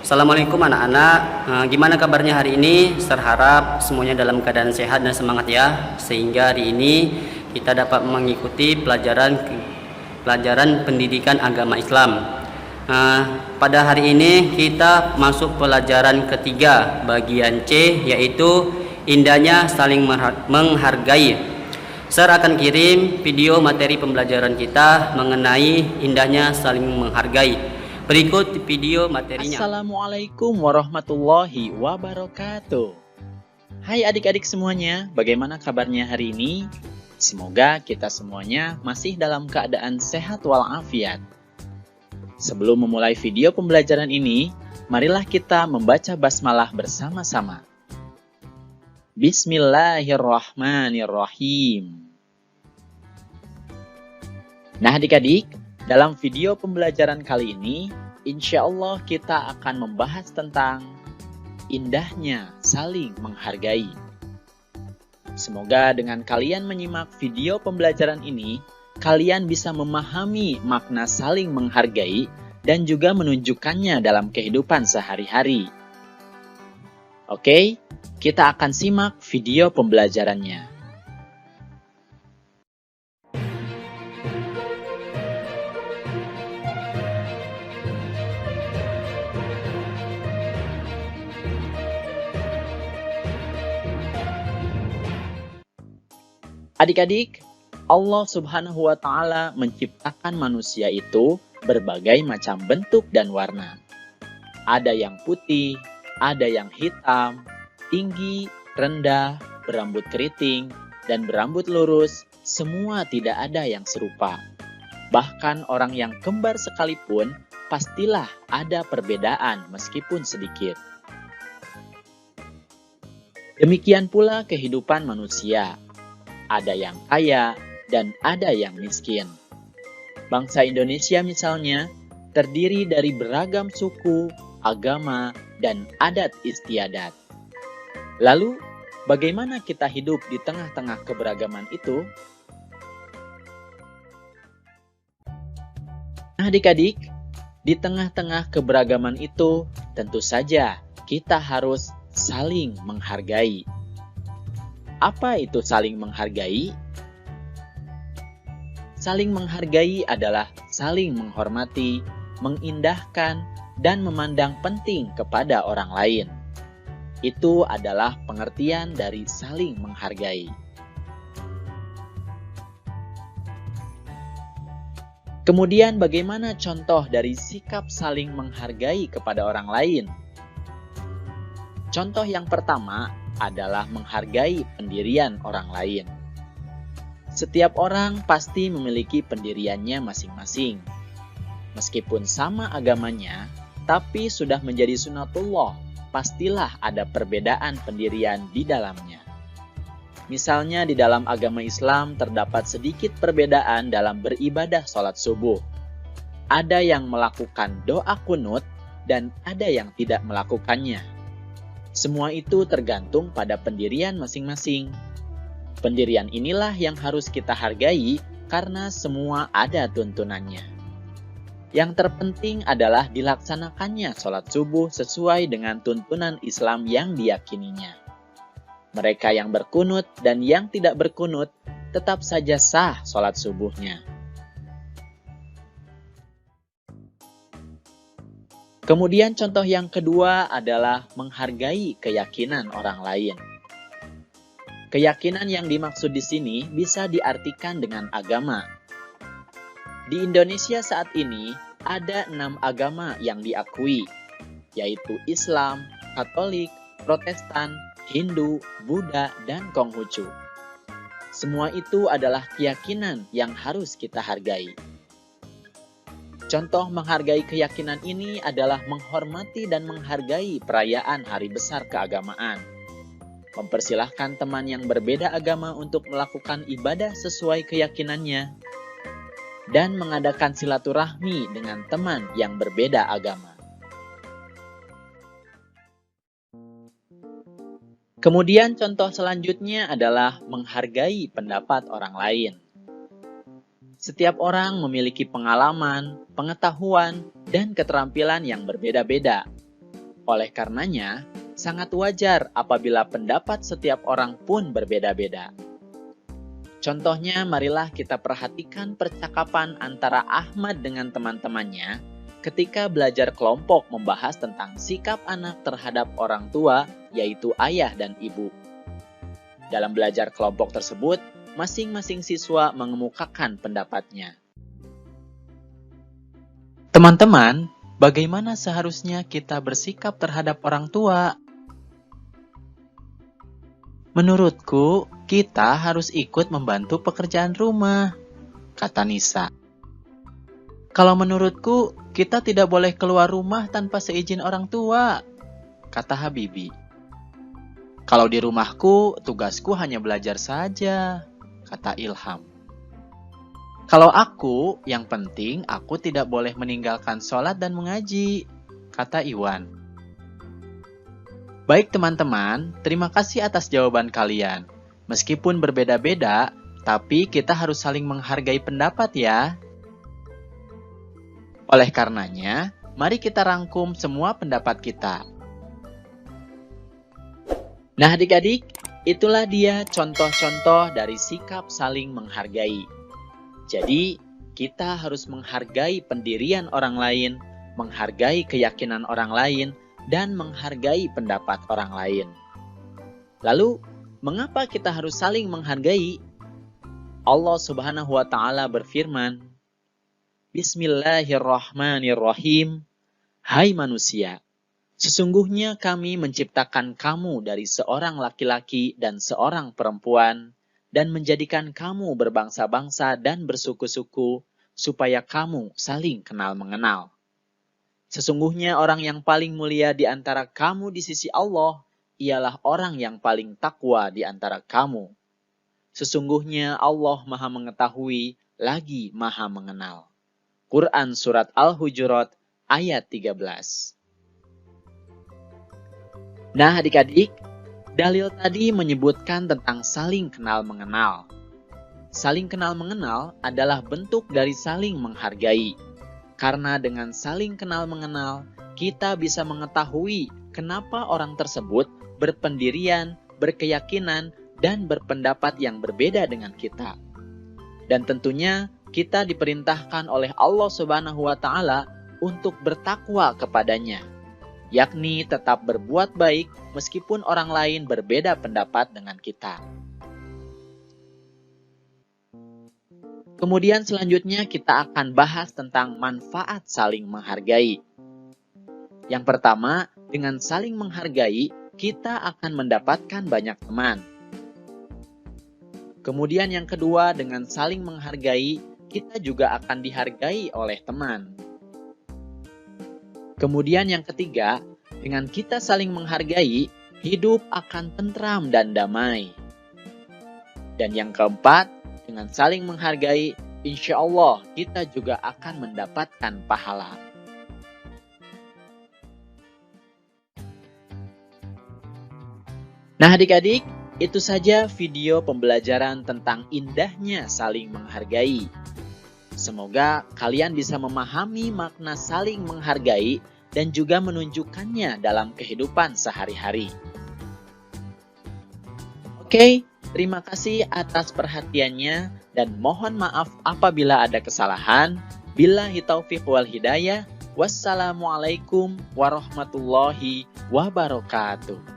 Assalamualaikum anak-anak. Gimana kabarnya hari ini? Terharap semuanya dalam keadaan sehat dan semangat ya. Sehingga hari ini kita dapat mengikuti pelajaran pendidikan agama Islam. Pada hari ini kita masuk pelajaran ketiga bagian C, yaitu indahnya saling menghargai. Sir akan kirim video materi pembelajaran kita mengenai indahnya saling menghargai. Berikut video materinya. Assalamualaikum warahmatullahi wabarakatuh. Hai adik-adik semuanya, bagaimana kabarnya hari ini? Semoga kita semuanya masih dalam keadaan sehat walafiat. Sebelum memulai video pembelajaran ini, marilah kita membaca basmalah bersama-sama. Bismillahirrahmanirrahim. Nah adik-adik, dalam video pembelajaran kali ini, insya Allah kita akan membahas tentang indahnya saling menghargai. Semoga dengan kalian menyimak video pembelajaran ini, kalian bisa memahami makna saling menghargai dan juga menunjukkannya dalam kehidupan sehari-hari. Oke, kita akan simak video pembelajarannya. Adik-adik, Allah Subhanahu wa Ta'ala menciptakan manusia itu berbagai macam bentuk dan warna. Ada yang putih, ada yang hitam, tinggi, rendah, berambut keriting, dan berambut lurus, semua tidak ada yang serupa. Bahkan orang yang kembar sekalipun, pastilah ada perbedaan meskipun sedikit. Demikian pula kehidupan manusia. Ada yang kaya dan ada yang miskin. Bangsa Indonesia misalnya terdiri dari beragam suku, agama, dan adat istiadat. Lalu, bagaimana kita hidup di tengah-tengah keberagaman itu? Nah, adik-adik, di tengah-tengah keberagaman itu tentu saja kita harus saling menghargai. Apa itu saling menghargai? Saling menghargai adalah saling menghormati, mengindahkan, dan memandang penting kepada orang lain. Itu adalah pengertian dari saling menghargai. Kemudian bagaimana contoh dari sikap saling menghargai kepada orang lain? Contoh yang pertama adalah menghargai pendirian orang lain. Setiap orang pasti memiliki pendiriannya masing-masing. Meskipun sama agamanya, tapi sudah menjadi sunatullah, pastilah ada perbedaan pendirian di dalamnya. Misalnya di dalam agama Islam terdapat sedikit perbedaan dalam beribadah sholat subuh. Ada yang melakukan doa kunut dan ada yang tidak melakukannya. Semua itu tergantung pada pendirian masing-masing. Pendirian inilah yang harus kita hargai karena semua ada tuntunannya. Yang terpenting adalah dilaksanakannya sholat subuh sesuai dengan tuntunan Islam yang diyakininya. Mereka yang berkunut dan yang tidak berkunut tetap saja sah sholat subuhnya. Kemudian contoh yang kedua adalah menghargai keyakinan orang lain. Keyakinan yang dimaksud di sini bisa diartikan dengan agama. Di Indonesia saat ini ada 6 agama yang diakui, yaitu Islam, Katolik, Protestan, Hindu, Buddha, dan Konghucu. Semua itu adalah keyakinan yang harus kita hargai. Contoh menghargai keyakinan ini adalah menghormati dan menghargai perayaan hari besar keagamaan. Mempersilahkan teman yang berbeda agama untuk melakukan ibadah sesuai keyakinannya. Dan mengadakan silaturahmi dengan teman yang berbeda agama. Kemudian contoh selanjutnya adalah menghargai pendapat orang lain. Setiap orang memiliki pengalaman, pengetahuan, dan keterampilan yang berbeda-beda. Oleh karenanya, sangat wajar apabila pendapat setiap orang pun berbeda-beda. Contohnya, marilah kita perhatikan percakapan antara Ahmad dengan teman-temannya ketika belajar kelompok membahas tentang sikap anak terhadap orang tua, yaitu ayah dan ibu. Dalam belajar kelompok tersebut, masing-masing siswa mengemukakan pendapatnya. Teman-teman, bagaimana seharusnya kita bersikap terhadap orang tua? Menurutku, kita harus ikut membantu pekerjaan rumah, kata Nisa. Kalau menurutku, kita tidak boleh keluar rumah tanpa seizin orang tua, kata Habibi. Kalau di rumahku, tugasku hanya belajar saja, kata Ilham. Kalau aku, yang penting aku tidak boleh meninggalkan sholat dan mengaji, kata Iwan. Baik teman-teman, terima kasih atas jawaban kalian. Meskipun berbeda-beda, tapi kita harus saling menghargai pendapat ya. Oleh karenanya, mari kita rangkum semua pendapat kita. Nah adik-adik, itulah dia contoh-contoh dari sikap saling menghargai. Jadi, kita harus menghargai pendirian orang lain, menghargai keyakinan orang lain, dan menghargai pendapat orang lain. Lalu, mengapa kita harus saling menghargai? Allah Subhanahu wa Ta'ala berfirman, Bismillahirrahmanirrahim. Hai manusia, sesungguhnya kami menciptakan kamu dari seorang laki-laki dan seorang perempuan, dan menjadikan kamu berbangsa-bangsa dan bersuku-suku, supaya kamu saling kenal mengenal. Sesungguhnya orang yang paling mulia di antara kamu di sisi Allah, ialah orang yang paling takwa di antara kamu. Sesungguhnya Allah Maha Mengetahui, lagi Maha Mengenal. Quran Surat Al-Hujurat ayat 13. Nah adik-adik, dalil tadi menyebutkan tentang saling kenal mengenal. Saling kenal mengenal adalah bentuk dari saling menghargai. Karena dengan saling kenal mengenal, kita bisa mengetahui kenapa orang tersebut berpendirian, berkeyakinan, dan berpendapat yang berbeda dengan kita. Dan tentunya kita diperintahkan oleh Allah Subhanahu wa Ta'ala untuk bertakwa kepadanya, yakni tetap berbuat baik meskipun orang lain berbeda pendapat dengan kita. Kemudian selanjutnya kita akan bahas tentang manfaat saling menghargai. Yang pertama, dengan saling menghargai, kita akan mendapatkan banyak teman. Kemudian yang kedua, dengan saling menghargai, kita juga akan dihargai oleh teman. Kemudian yang ketiga, dengan kita saling menghargai, hidup akan tentram dan damai. Dan yang keempat, dengan saling menghargai, insya Allah kita juga akan mendapatkan pahala. Nah adik-adik, itu saja video pembelajaran tentang indahnya saling menghargai. Semoga kalian bisa memahami makna saling menghargai dan juga menunjukkannya dalam kehidupan sehari-hari. Oke, terima kasih atas perhatiannya dan mohon maaf apabila ada kesalahan. Billahi taufiq wal hidayah. Wassalamualaikum warahmatullahi wabarakatuh.